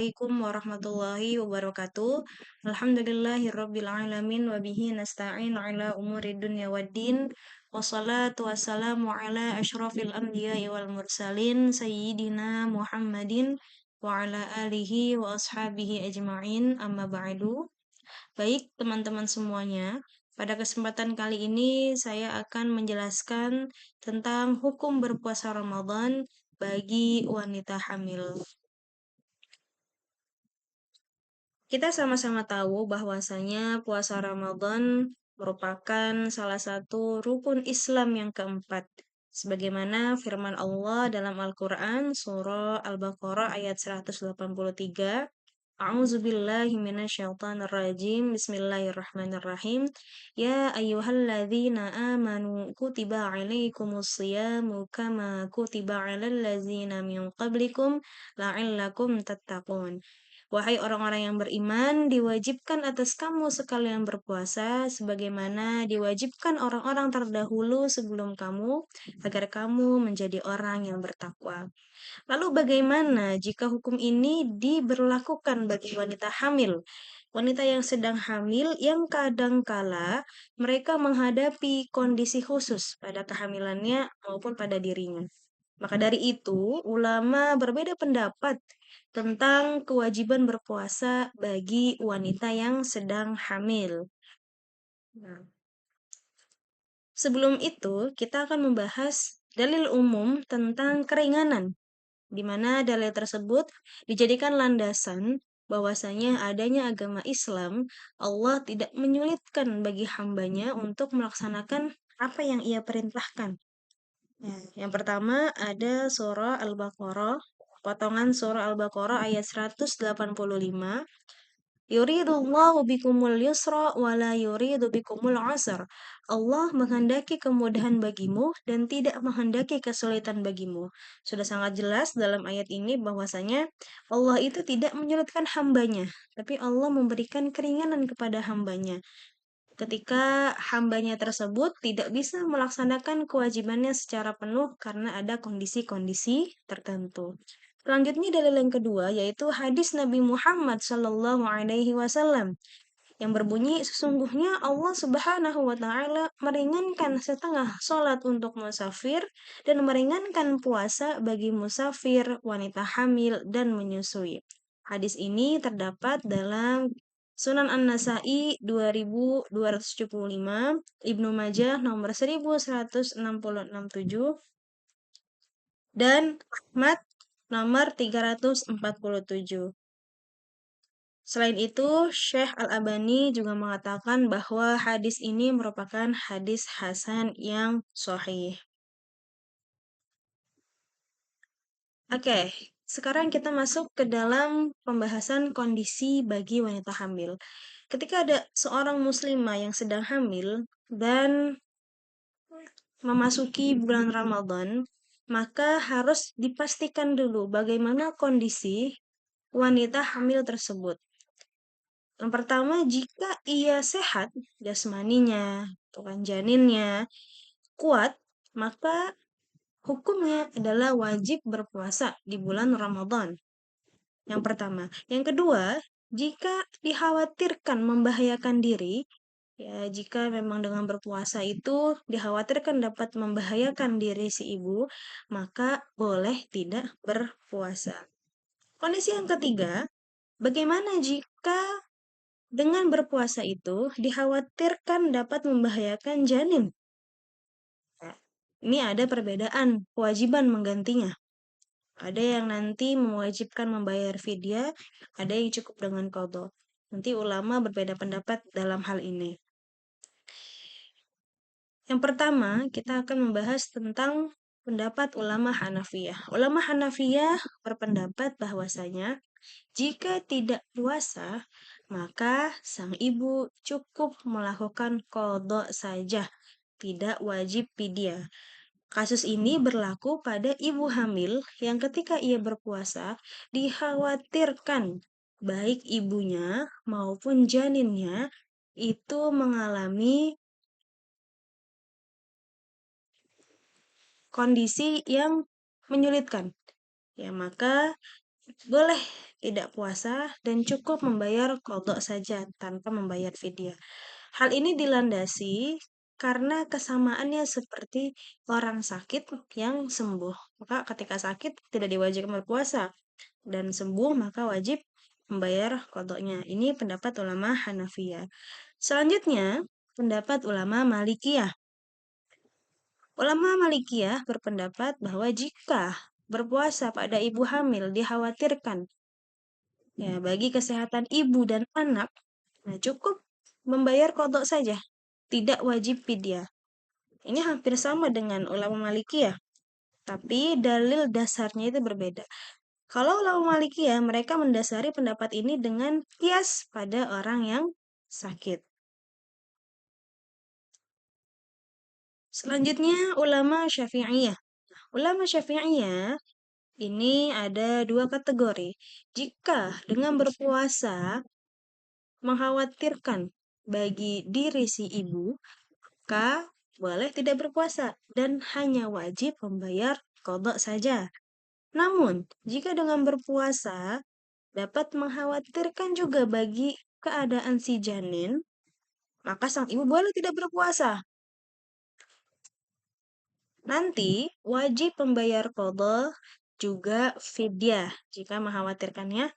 Assalamualaikum warahmatullahi wabarakatuh. Alhamdulillahirabbil alamin wa bihi nasta'in ala umuri dunya waddin. Wassalatu wassalamu ala asyrafil anbiya'i wal mursalin sayyidina Muhammadin wa ala alihi wa ashabihi ajma'in. Amma ba'du. Baik, teman-teman semuanya, pada kesempatan kali ini saya akan menjelaskan tentang hukum berpuasa Ramadan bagi wanita hamil. Kita sama-sama tahu bahwasanya puasa Ramadan merupakan salah satu rukun Islam yang keempat. Sebagaimana firman Allah dalam Al-Quran, surah Al-Baqarah ayat 183, A'udzubillahi minasyaitonirrajim. Bismillahirrahmanirrahim. Ya ayyuhalladzina amanu kutiba alaikumusyiyamu kama kutiba alal ladzina min qablikum la'allakum tattaqun. Wahai orang-orang yang beriman, diwajibkan atas kamu sekalian berpuasa sebagaimana diwajibkan orang-orang terdahulu sebelum kamu agar kamu menjadi orang yang bertakwa. Lalu bagaimana jika hukum ini diberlakukan bagi wanita hamil? Wanita yang sedang hamil yang kadangkala mereka menghadapi kondisi khusus pada kehamilannya maupun pada dirinya. Maka dari itu, ulama berbeda pendapat tentang kewajiban berpuasa bagi wanita yang sedang hamil. Nah, sebelum itu, kita akan membahas dalil umum tentang keringanan, di mana dalil tersebut dijadikan landasan bahwasanya adanya agama Islam, Allah tidak menyulitkan bagi hambanya untuk melaksanakan apa yang ia perintahkan. Nah, yang pertama ada surah Al-Baqarah, potongan surah Al-Baqarah ayat 185. Yuridullahu bikumul yusra wa la yuridu bikumul usra. Allah menghendaki kemudahan bagimu dan tidak menghendaki kesulitan bagimu. Sudah sangat jelas dalam ayat ini bahwasanya Allah itu tidak menyulitkan hambanya, tapi Allah memberikan keringanan kepada hambanya ketika hambanya tersebut tidak bisa melaksanakan kewajibannya secara penuh karena ada kondisi-kondisi tertentu. Selanjutnya dalil yang kedua yaitu hadis Nabi Muhammad Shallallahu Alaihi Wasallam yang berbunyi sesungguhnya Allah Subhanahu wa taala meringankan setengah sholat untuk musafir dan meringankan puasa bagi musafir, wanita hamil dan menyusui. Hadis ini terdapat dalam Sunan An-Nasa'i 2275, Ibnu Majah nomor 1167 dan Ahmad nomor 347. Selain itu, Syekh Al-Albani juga mengatakan bahwa hadis ini merupakan hadis hasan yang sahih. Oke, sekarang kita masuk ke dalam pembahasan kondisi bagi wanita hamil. Ketika ada seorang muslimah yang sedang hamil dan memasuki bulan Ramadan, maka harus dipastikan dulu bagaimana kondisi wanita hamil tersebut. Yang pertama, jika ia sehat, jasmaninya, bukan janinnya, kuat, maka hukumnya adalah wajib berpuasa di bulan Ramadan. Yang pertama. Yang kedua, jika dikhawatirkan membahayakan diri, ya jika memang dengan berpuasa itu dikhawatirkan dapat membahayakan diri si ibu, maka boleh tidak berpuasa. Kondisi yang ketiga, bagaimana jika dengan berpuasa itu dikhawatirkan dapat membahayakan janin? Nah, ini ada perbedaan kewajiban menggantinya. Ada yang nanti mewajibkan membayar fidyah, ada yang cukup dengan qadha. Nanti ulama berbeda pendapat dalam hal ini. Yang pertama, kita akan membahas tentang pendapat ulama Hanafiyah. Ulama Hanafiyah berpendapat bahwasanya jika tidak puasa, maka sang ibu cukup melakukan qadha saja, tidak wajib fidyah. Kasus ini berlaku pada ibu hamil yang ketika ia berpuasa dikhawatirkan baik ibunya maupun janinnya itu mengalami kondisi yang menyulitkan. Ya, maka Boleh tidak puasa dan cukup membayar qadha saja tanpa membayar fidyah. Hal ini dilandasi karena kesamaannya seperti orang sakit yang sembuh. Maka ketika sakit tidak diwajibkan berpuasa dan sembuh maka wajib membayar qadhanya. Ini pendapat ulama Hanafiyah. Selanjutnya, pendapat ulama Malikiyah. Ulama Malikiyah berpendapat bahwa jika berpuasa pada ibu hamil dikhawatirkan ya bagi kesehatan ibu dan anak, nah cukup membayar kodok saja, tidak wajib fidyah. Ini hampir sama dengan ulama Malikiyah, tapi dalil dasarnya itu berbeda. Kalau ulama Malikiyah, mereka mendasari pendapat ini dengan kias pada orang yang sakit. Selanjutnya, ulama Syafi'iyah. Ulama Syafi'iyah ini ada dua kategori. Jika dengan berpuasa mengkhawatirkan bagi diri si ibu, maka boleh tidak berpuasa dan hanya wajib membayar kodok saja. Namun, jika dengan berpuasa dapat mengkhawatirkan juga bagi keadaan si janin, maka sang ibu boleh tidak berpuasa. Nanti wajib membayar kodok juga fidyah jika mengkhawatirkannya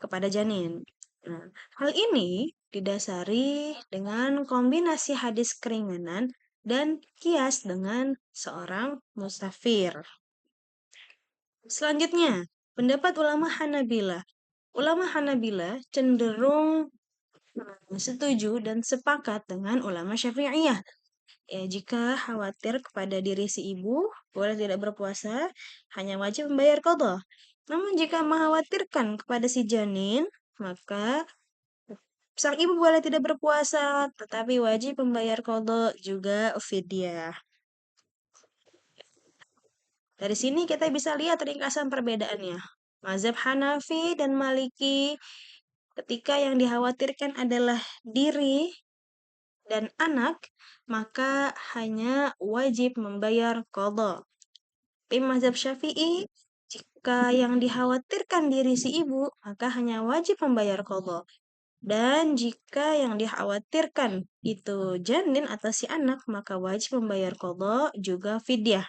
kepada janin. Nah, hal ini didasari dengan kombinasi hadis keringanan dan kias dengan seorang musafir. Selanjutnya, pendapat ulama Hanabila. Ulama Hanabila cenderung setuju dan sepakat dengan ulama Syafi'iyah. Ya, jika khawatir kepada diri si ibu, boleh tidak berpuasa, hanya wajib membayar qadha. Namun jika mengkhawatirkan kepada si janin, maka sang ibu boleh tidak berpuasa, tetapi wajib membayar qadha juga fidyah. Dari sini kita bisa lihat ringkasan perbedaannya. Mazhab Hanafi dan Maliki ketika yang dikhawatirkan adalah diri dan anak, maka hanya wajib membayar qadha. Tapi mazhab Syafi'i, jika yang dikhawatirkan diri si ibu, maka hanya wajib membayar qadha. Dan jika yang dikhawatirkan itu janin atau si anak, maka wajib membayar qadha juga fidyah.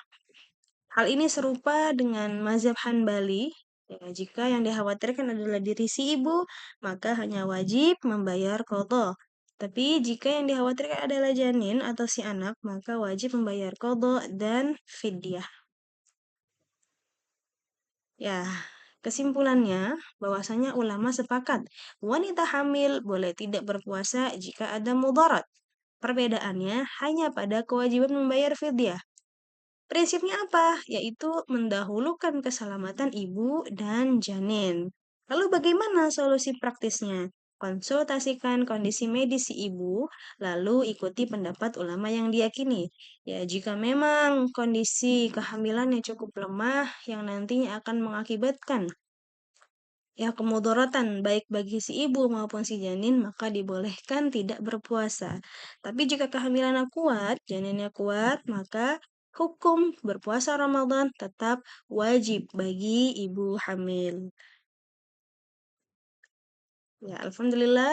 Hal ini serupa dengan mazhab Hanbali. Ya, jika yang dikhawatirkan adalah diri si ibu, maka hanya wajib membayar qadha. Tapi jika yang dikhawatirkan adalah janin atau si anak, maka wajib membayar qadha dan fidyah. Ya, kesimpulannya bahwasanya ulama sepakat wanita hamil boleh tidak berpuasa jika ada mudarat. Perbedaannya hanya pada kewajiban membayar fidyah. Prinsipnya apa? Yaitu mendahulukan keselamatan ibu dan janin. Lalu bagaimana solusi praktisnya? Konsultasikan kondisi medis si ibu, lalu ikuti pendapat ulama yang diyakini. Ya, jika memang kondisi kehamilannya cukup lemah yang nantinya akan mengakibatkan ya kemudaratan baik bagi si ibu maupun si janin, maka dibolehkan tidak berpuasa. Tapi jika kehamilannya kuat, janinnya kuat, maka hukum berpuasa Ramadan tetap wajib bagi ibu hamil. Ya, alhamdulillah,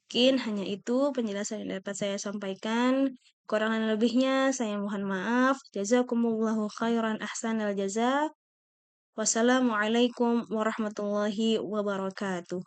mungkin hanya itu penjelasan yang dapat saya sampaikan. Kurang dan lebihnya saya mohon maaf. Jazakumullahu khairan ahsanal jaza. Wassalamualaikum warahmatullahi wabarakatuh.